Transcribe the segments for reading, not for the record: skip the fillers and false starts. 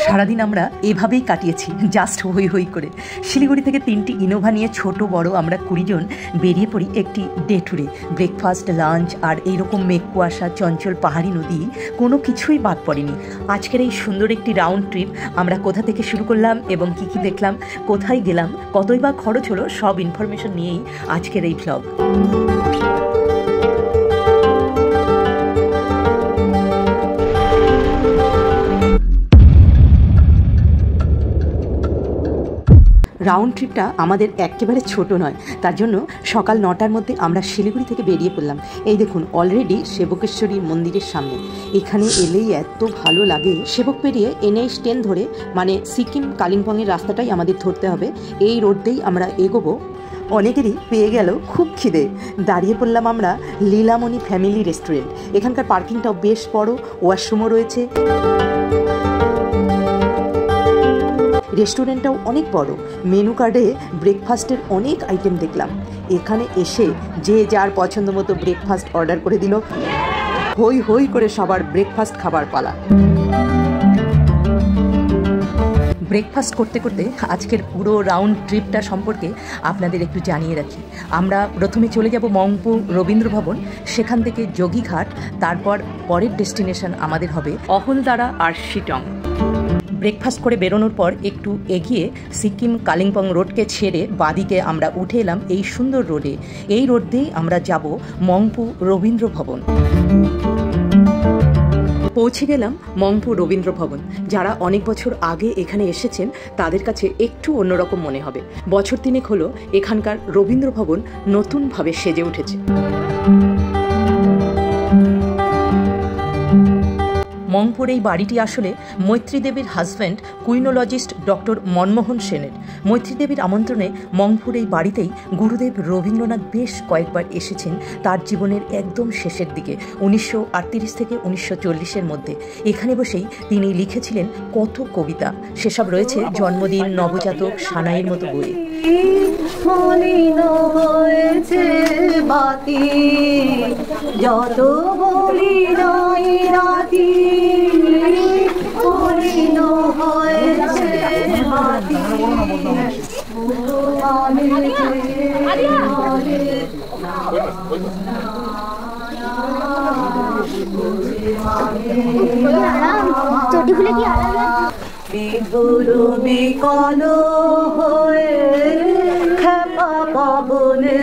সারাদিন আমরা এভাবেই কাটিয়েছি, জাস্ট হই হই করে। শিলিগুড়ি থেকে 3টি ইনোভা নিয়ে ছোট বড় আমরা 20 জন বেরিয়ে পড়ি একটি ডে ট্যুরে। ব্রেকফাস্ট, লাঞ্চ আর এইরকম মেঘ কুয়াশা, চঞ্চল পাহাড়ি নদী, কোনো কিছুই বাদ পড়েনি। আজকের এই সুন্দর একটি রাউন্ড ট্রিপ আমরা কোথা থেকে শুরু করলাম এবং কী কী দেখলাম, কোথায় গেলাম, কতই বা খরচ হলো, সব ইনফরমেশন নিয়েই আজকের এই ভ্লগ। রাউন্ড ট্রিপটা আমাদের একেবারে ছোট নয়, তার জন্য সকাল 9টার মধ্যে আমরা শিলিগুড়ি থেকে বেরিয়ে পড়লাম। এই দেখুন, অলরেডি সেবকেশ্বরী মন্দিরের সামনে। এখানে এলেই এত ভালো লাগে। সেবক পেরিয়ে NH 10 ধরে, মানে সিকিম কালিম্পংয়ের রাস্তাটাই আমাদের ধরতে হবে। এই রোড দিয়েই আমরা এগোবো। অনেকেরই পেয়ে গেল খুব খিদে। দাঁড়িয়ে পড়লাম আমরা লীলামণি ফ্যামিলি রেস্টুরেন্ট। এখানকার পার্কিংটাও বেশ বড়, ওয়াশরুমও রয়েছে। রেস্টুরেন্টটাও অনেক বড়। মেনু কার্ডে ব্রেকফাস্টের অনেক আইটেম দেখলাম। এখানে এসে যে যার পছন্দ মতো ব্রেকফাস্ট অর্ডার করে দিল। হই হই করে সবার ব্রেকফাস্ট খাবার পালা। ব্রেকফাস্ট করতে করতে আজকের পুরো রাউন্ড ট্রিপটা সম্পর্কে আপনাদের একটু জানিয়ে রাখি। আমরা প্রথমে চলে যাব মংপু রবীন্দ্র ভবন, সেখান থেকে যোগীঘাট, তারপর পরের ডেস্টিনেশন আমাদের হবে অহলদারা আর শিটং। ব্রেকফাস্ট করে বেরোনোর পর একটু এগিয়ে সিকিম কালিম্পং রোডকে ছেড়ে বাদিকে আমরা উঠে এলাম এই সুন্দর রোডে। এই রোড দিয়েই আমরা যাব মংপু রবীন্দ্র ভবন। পৌঁছে গেলাম মংপু রবীন্দ্র ভবন। যারা অনেক বছর আগে এখানে এসেছেন তাদের কাছে একটু অন্যরকম মনে হবে। বছর 3 হলো এখানকার রবীন্দ্র ভবন নতুনভাবে সেজে উঠেছে। মংপুর এই বাড়িটি আসলে মৈত্রী দেবীর হাজব্যান্ড কুইনোলজিস্ট ডক্টর মনমোহন সেনের। মৈত্রী দেবীর আমন্ত্রণে মংপুর এই বাড়িতেই গুরুদেব রবীন্দ্রনাথ বেশ কয়েকবার এসেছেন তার জীবনের একদম শেষের দিকে, 1938 থেকে 1940-এর মধ্যে। এখানে বসেই তিনি লিখেছিলেন কত কবিতা, সেসব রয়েছে জন্মদিন, নবজাতক, সানাইয়ের মতো বইয়ে। যত বলি নাই রাতি হয়েছে বাতি। বিহুরু বিকল হয়ে খেপা পবনে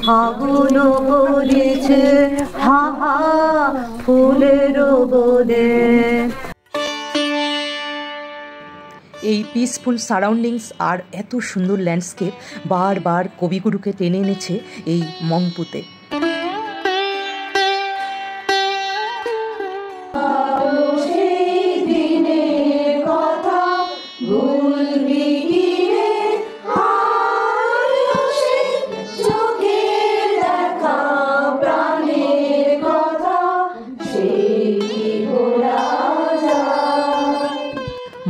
ফাগুন পড়েছে হাহা ফুলের বনে। এই পিসফুল সারাউন্ডিংস আর এত সুন্দর ল্যান্ডস্কেপ বারবার কবিগুরুকে টেনে এনেছে এই মংপুতে।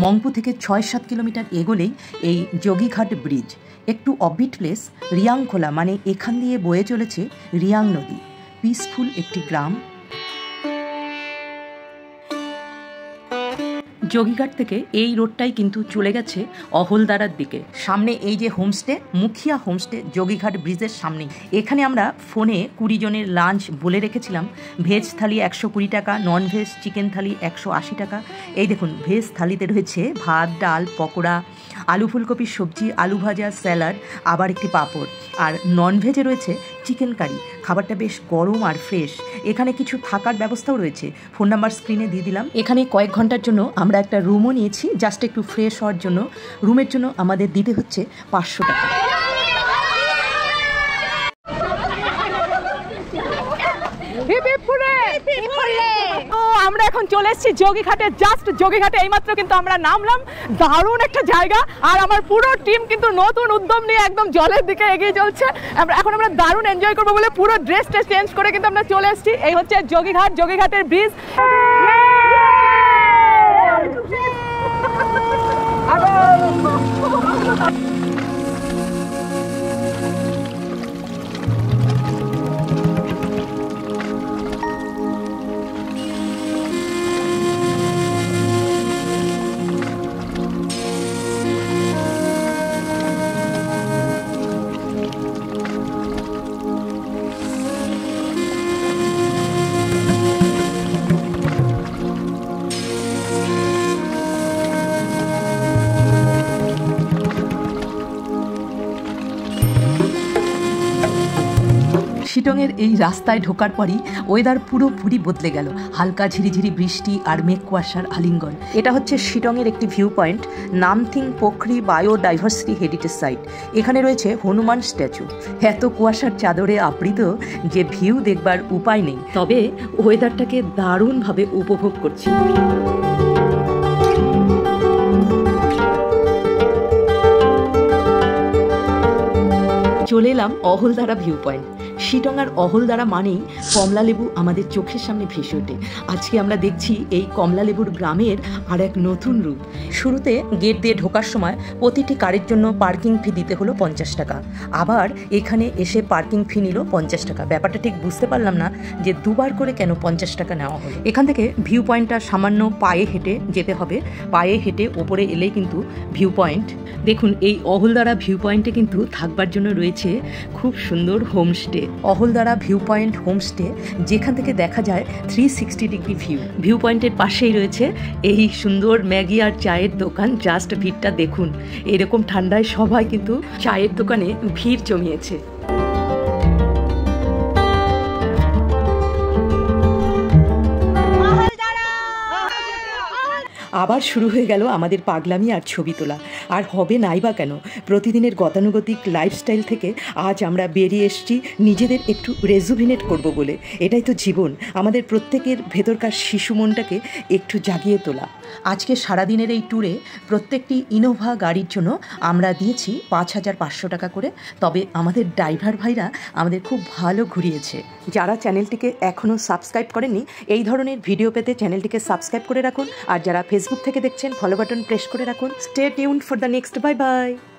মংপু থেকে 6-7 কিলোমিটার এগোলেই এই যোগীঘাট ব্রিজ। একটু অফবিট প্লেস, রিয়াংখোলা, মানে এখান দিয়ে বয়ে চলেছে রিয়াং নদী। পিসফুল একটি গ্রাম। যোগীঘাট থেকে এই রোডটাই কিন্তু চলে গেছে অহলদারার দিকে। সামনে এই যে হোমস্টে, মুখিয়া হোমস্টে, যোগীঘাট ব্রিজের সামনেই। এখানে আমরা ফোনে 20 জনের লাঞ্চ বলে রেখেছিলাম। ভেজ থালি 120 টাকা, নন ভেজ চিকেন থালি 180 টাকা। এই দেখুন, ভেজ থালিতে রয়েছে ভাত, ডাল, পকোড়া, আলু ফুলকপির সবজি, আলু ভাজা, স্যালাড, আবার একটি পাঁপড়। আর নন ভেজে রয়েছে চিকেন কারি। খাবারটা বেশ গরম আর ফ্রেশ। এখানে কিছু থাকার ব্যবস্থাও রয়েছে, ফোন নাম্বার স্ক্রিনে দিয়ে দিলাম। এখানে কয়েক ঘন্টার জন্য আমরা একটা রুমও নিয়েছি, জাস্ট একটু ফ্রেশ হওয়ার জন্য। রুমের জন্য আমাদের দিতে হচ্ছে 500 টাকা। আমরা এখন চলে এসেছি যোগীঘাটে। জাস্ট যোগীঘাটে এইমাত্র কিন্তু আমরা নামলাম। দারুণ একটা জায়গা, আর আমার পুরো টিম কিন্তু নতুন উদ্যম নিয়ে একদম জলের দিকে এগিয়ে চলছে। এখন আমরা দারুণ এনজয় করবো বলে পুরো ড্রেসটা চেঞ্জ করে কিন্তু আমরা চলে এসেছি। এই হচ্ছে যোগীঘাট, যোগীঘাটের ব্রিজ। শিটংয়ের এই রাস্তায় ঢোকার পরই ওয়েদার পুরোপুরি বদলে গেল। হালকা ঝিরিঝিরি বৃষ্টি আর মেঘ কুয়াশার আলিঙ্গন। এটা হচ্ছে শিটংয়ের একটি view point, Namthing Pokhri biodiversity heritage site. এখানে রয়েছে হনুমান স্ট্যাচু। এত কুয়াশার চাদরে আবৃত যে ভিউ দেখবার উপায় নেই, তবে ওয়েদারটাকে দারুণভাবে উপভোগ করছি। চলে এলাম অহলদারা ভিউ পয়েন্ট। শিটং আর অহলদারা মানেই কমলা লেবু আমাদের চোখের সামনে ভেসে ওঠে। আজকে আমরা দেখছি এই কমলা লেবুর গ্রামের আর এক নতুন রূপ। শুরুতে গেট দিয়ে ঢোকার সময় প্রতিটি কারের জন্য পার্কিং ফি দিতে হলো 50 টাকা। আবার এখানে এসে পার্কিং ফি নিল 50 টাকা। ব্যাপারটা ঠিক বুঝতে পারলাম না যে দুবার করে কেন 50 টাকা নেওয়া হলো। এখান থেকে ভিউ পয়েন্টটা সামান্য পায়ে হেঁটে যেতে হবে। পায়ে হেঁটে ওপরে এলেই কিন্তু ভিউ পয়েন্ট। দেখুন, এই অহলদারা ভিউ পয়েন্টে কিন্তু থাকবার জন্য রয়েছে খুব সুন্দর homestay. Ahaldara view point homestay, যেখান থেকে দেখা যায় 360 ডিগ্রি ভিউ। ভিউ পয়েন্টের পাশেই রয়েছে এই সুন্দর ম্যাগি আর চায়ের দোকান। জাস্ট ভিড়টা দেখুন, এরকম ঠান্ডায় সবাই কিন্তু চায়ের দোকানে ভিড় জমিয়েছে। আবার শুরু হয়ে গেল আমাদের পাগলামি আর ছবি তোলা। আর হবে নাই বা কেন, প্রতিদিনের গতানুগতিক লাইফস্টাইল থেকে আজ আমরা বেরিয়ে এসেছি নিজেদের একটু রেজুভিনেট করব বলে। এটাই তো জীবন, আমাদের প্রত্যেকের ভেতরকার শিশু মনটাকে একটু জাগিয়ে তোলা। আজকে সারাদিনের এই ট্যুরে প্রত্যেকটি ইনোভা গাড়ির জন্য আমরা দিয়েছি 5500 টাকা করে। তবে আমাদের ড্রাইভার ভাইরা আমাদের খুব ভালো ঘুরিয়েছে। যারা চ্যানেলটিকে এখনও সাবস্ক্রাইব করেননি, এই ধরনের ভিডিও পেতে চ্যানেলটিকে সাবস্ক্রাইব করে রাখুন। আর যারা ফেসবুক থেকে দেখছেন, ফলো বাটন প্রেস করে রাখুন। Stay tuned for the next. Bye bye.